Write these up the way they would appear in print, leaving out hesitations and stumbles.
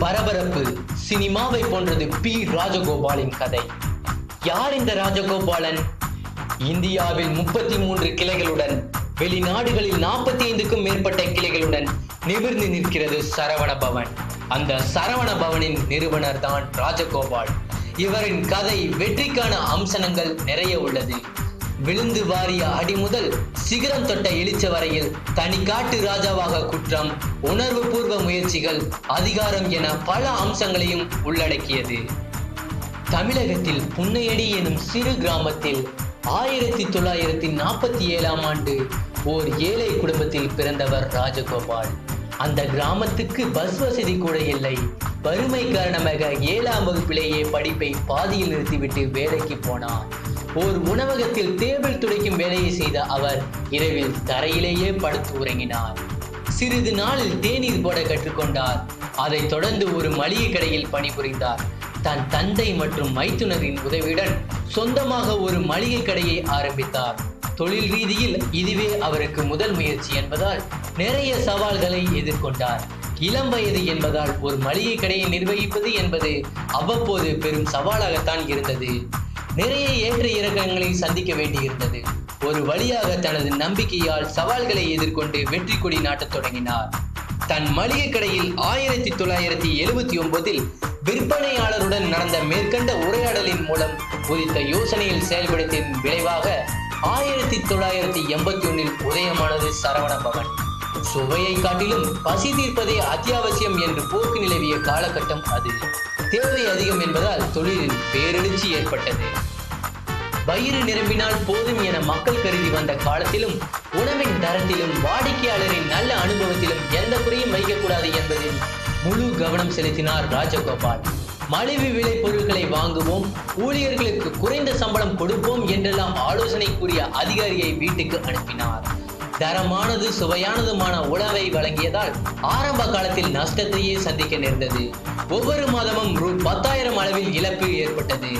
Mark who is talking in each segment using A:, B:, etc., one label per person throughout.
A: பரபரப்பு சினிமாவை போன்றது பி ராஜகோபாலின் கதை. யார் இந்த ராஜகோபாலன்? இந்தியாவில் 33 கிளைகளுடன், வெளிநாடுகளில் 45க்கும் மேற்பட்ட கிளைகளுடன் நிமிர்ந்து நிற்கிறது சரவண பவன். அந்த சரவண பவனின் நிறுவனர் தான் ராஜகோபால். இவரின் கதை வெற்றிக்கான அம்சங்கள் நிறைய உள்ளது. விழுந்து வாரிய அடி முதல் சிகரம் தொட்ட எழுச்ச வரையில் தனி காட்டு ராஜாவாக குற்றம், உணர்வு பூர்வ முயற்சிகள், அதிகாரம் என பல அம்சங்களையும் உள்ளடக்கியது. தமிழகத்தில் புன்னையடி எனும் சிறு கிராமத்தில் 1947ஆம் ஆண்டு ஓர் ஏழை குடும்பத்தில் பிறந்தவர் ராஜகோபால். அந்த கிராமத்துக்கு பஸ் வசதி கூட இல்லை. வறுமை காரணமாக 7ஆம் வகுப்பிலேயே படிப்பை பாதியில் நிறுத்திவிட்டு வேலைக்கு போனார். ஓர் உணவகத்தில் டேபிள் துடைக்கும் வேலையை செய்த அவர் இரவில் தரையிலேயே படுத்து உறங்கினார். சிறிது நாளில் தேநீர் போட கற்றுக்கொண்டார். அதைத் தொடர்ந்து ஒரு மளிகை கடையில் பணிபுரிந்தார். தன் தந்தை மற்றும் மைத்துனரின் உதவியுடன் சொந்தமாக ஒரு மளிகை கடையை ஆரம்பித்தார். தொழில் ரீதியில் இதுவே அவருக்கு முதல் முயற்சி என்பதால் நிறைய சவால்களை எதிர்கொண்டார். இளம் வயது என்பதால் ஒரு மளிகை கடையை நிர்வகிப்பது என்பது அவ்வப்போது பெரும் சவாலாகத்தான் இருந்தது. நிறைய ஏற்ற இறக்கங்களை சந்திக்க வேண்டியிருந்தது. ஒரு வழியாக தனது நம்பிக்கையால் சவால்களை எதிர்கொண்டு வெற்றி கொடி நாட்டத் தொடங்கினார். தன் மளிகை கடையில் 1979இல் விற்பனையாளருடன் நடந்த மேற்கண்ட உரையாடலின் மூலம் உதித்த யோசனையில் செயல்படுத்தின் விளைவாக 1981இல் உதயமானது சரவண பவன். சுவையை காட்டிலும் பசி தீர்ப்பதே அத்தியாவசியம் என்று போக்கு நிலவிய காலகட்டம் அது. தேவை அதிகம் என்பதால் தொழிலில் பேரெழுச்சி ஏற்பட்டது. வயிறு நிரம்பினால் போதும் என மக்கள் கருதி வந்த காலத்திலும் உணவின் தரத்திலும் வாடிக்கையாளரின் நல்ல அனுபவத்திலும் எந்த குறையும் வைக்கக்கூடாது என்பதில் முழு கவனம் செலுத்தினார் ராஜகோபால். மலிவு விலை பொருட்களை வாங்குவோம், ஊழியர்களுக்கு குறைந்த சம்பளம் கொடுப்போம் என்றெல்லாம் ஆலோசனை கூறிய அதிகாரியை வீட்டுக்கு அனுப்பினார். தரமானது சுவையானதுமான உணவை வழங்கியதால் ஆரம்ப காலத்தில் நஷ்டத்தையே சந்திக்க நேர்ந்தது. ஒவ்வொரு மாதமும் ரூ.10,000 அளவில் இழப்பு ஏற்பட்டது.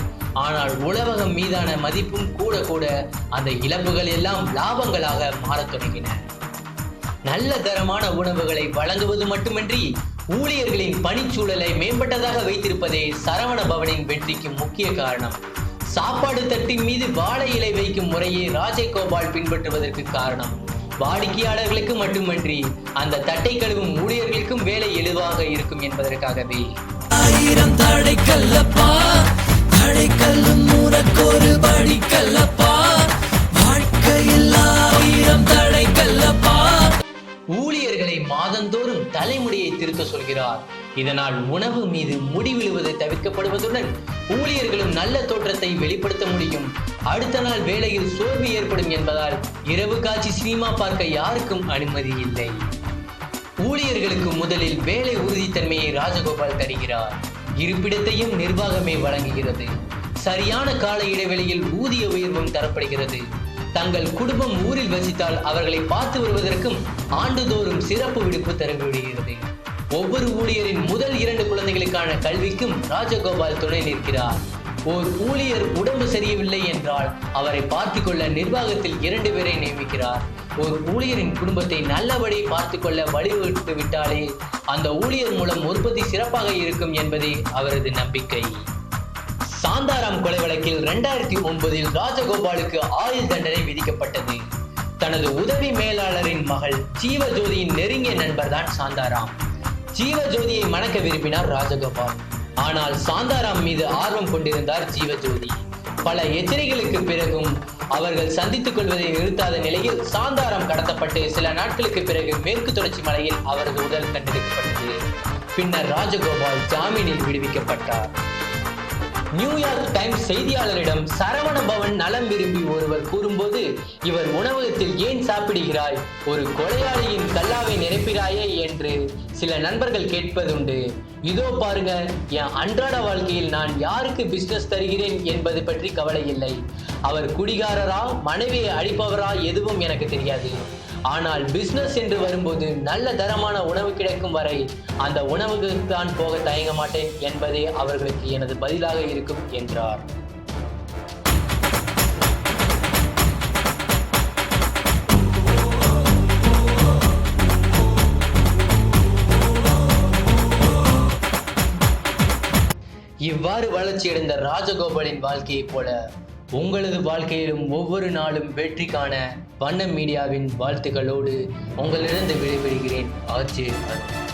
A: ஆனால் உணவகம் மீதான மதிப்பும் கூட கூட அந்த இழப்புகள் எல்லாம் லாபங்களாக மாறத் தொடங்கின. நல்ல தரமான உணவுகளை வழங்குவது மட்டுமின்றி ஊழியர்களின் பணிச்சூழலை மேம்பட்டதாக வைத்திருப்பதே சரவண பவனின் வெற்றிக்கு முக்கிய காரணம். சாப்பாடு தட்டின் மீது வாழை இலை வைக்கும் முறையை ராஜகோபால் பின்பற்றுவதற்கு காரணம் வாடிக்கையாளர்களுக்கு மட்டுமின்றி அந்த தட்டை கழுவும் ஊழியர்களுக்கும் வேலை எளிவாக இருக்கும் என்பதற்காகவே.
B: 1000 தடைக்கல்லப்பா, தடைக்கல்லும் உனக்கொரு படிக்கல்லப்பா, வாழ்க்கையில் 1000 தடைக்கல்லப்பா.
A: ஊழியர்களை மாதந்தோறும் தலைமுடியை திருத்த சொல்கிறார். இதனால் உணவு மீது முடி விழுவது தவிர்க்கப்படுவதுடன் ஊழியர்களும் நல்ல தோற்றத்தை வெளிப்படுத்த முடியும். அடுத்த நாள் வேலையில் சோர்வு ஏற்படும் என்பதால் இரவு காட்சி சினிமா பார்க்க யாருக்கும் அனுமதி இல்லை. ஊழியர்களுக்கு முதலில் வேலை உறுதித்தன்மையை ராஜகோபால் தருகிறார். இருப்பிடத்தையும் நிர்வாகமே வழங்குகிறது. சரியான கால இடைவெளியில் ஊதிய உயர்வும் தரப்படுகிறது. தங்கள் குடும்பம் ஊரில் வசித்தால் அவர்களை பார்த்து வருவதற்கும் ஆண்டுதோறும் சிறப்பு விடுப்பு தரவிடுகிறது. ஒவ்வொரு ஊழியரின் முதல் 2 குழந்தைகளுக்கான கல்விக்கும் ராஜகோபால் துணை நிற்கிறார். ஓர் ஊழியர் உடம்பு சரியவில்லை என்றால் அவரை பார்த்து கொள்ள நிர்வாகத்தில் 2 பேரை நியமிக்கிறார். ஒரு ஊழியரின் குடும்பத்தை நல்லபடி பார்த்து கொள்ள வழிவகுத்து விட்டாலே அந்த ஊழியர் மூலம் உற்பத்தி சிறப்பாக இருக்கும் என்பதே அவரது நம்பிக்கை. சாந்தாராம் கொலை வழக்கில் 2009இல் ராஜகோபாலுக்கு ஆயுள் தண்டனை விதிக்கப்பட்டது. தனது உதவி மேலாளரின் மகள் ஜீவஜோதியின் நெருங்கிய நண்பர் தான் சாந்தாராம். ஜீவஜோதியை மணக்க விரும்பினார் ராஜகோபால். ஆனால் சாந்தாராம் மீது ஆர்வம் கொண்டிருந்தார் ஜீவஜோதி. பல எச்சரிக்கைகளுக்கு பிறகும் அவர்கள் சந்தித்துக் கொள்வதை நிறுத்தாத நிலையில் சாந்தாராம் கடத்தப்பட்டு சில நாட்களுக்கு பிறகு மேற்கு தொடர்ச்சி மலையில் அவரது உடல் கண்டெடுக்கப்பட்டது. பின்னர் ராஜகோபால் ஜாமீனில் விடுவிக்கப்பட்டார். நியூயார்க் டைம்ஸ் செய்தியாளரிடம் சரவண பவன் நலம் விரும்பி ஒருவர் கூறும்போது, இவர் உணவகத்தில் ஏன் சாப்பிடுகிறாய், ஒரு கொலையாளியின் கல்லாவை நிரப்பிறாயே என்று சில நண்பர்கள் கேட்பதுண்டு. இதோ பாருங்க, என் அன்றாட வாழ்க்கையில் நான் யாருக்கு பிசினஸ் தருகிறேன் என்பது பற்றி கவலை இல்லை. அவர் குடிகாரரா, மனைவியை அழிப்பவரா எதுவும் எனக்கு தெரியாது. ஆனால் பிசினஸ் என்று வரும்போது நல்ல தரமான உணவு கிடைக்கும் வரை அந்த உணவுக்கு தான் போக தயங்க மாட்டேன் என்பதே அவர்களுக்கு எனது பதிலாக இருக்கும் என்றார். இவ்வாறு வளர்ச்சியடைந்த ராஜகோபாலின் வாழ்க்கையைப் போல உங்களது வாழ்க்கையிலும் ஒவ்வொரு நாளும் வெற்றி காண வண்ணம் மீடியாவின் வாழ்த்துக்களோடு உங்களிடம் விடைபெறுகிறேன். ஆர்ஜே அருண்.